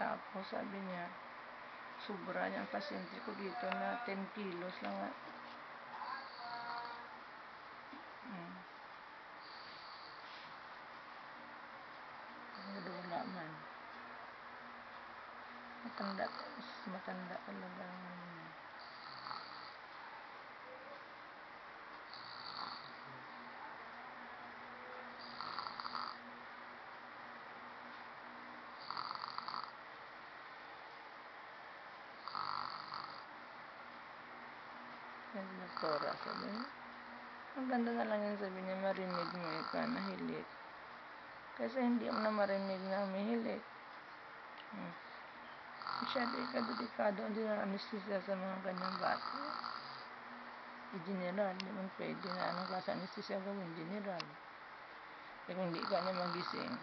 Tapos sabi niya, sobra niya ang pasyente ko dito na 10 kilos lang nga. Wala man. Matanda talaga. Yan si doktora, sabi niya. Ang ganda na lang yan, sabi niya, marinig mo ika na hilik. Kasi hindi mo na marinig na may hilik. Masyado ika-delikado ang anesthesia sa mga ganyang bata. General, di man pwede na anong klase anesthesia gawin, general. Kung hindi ka na magising.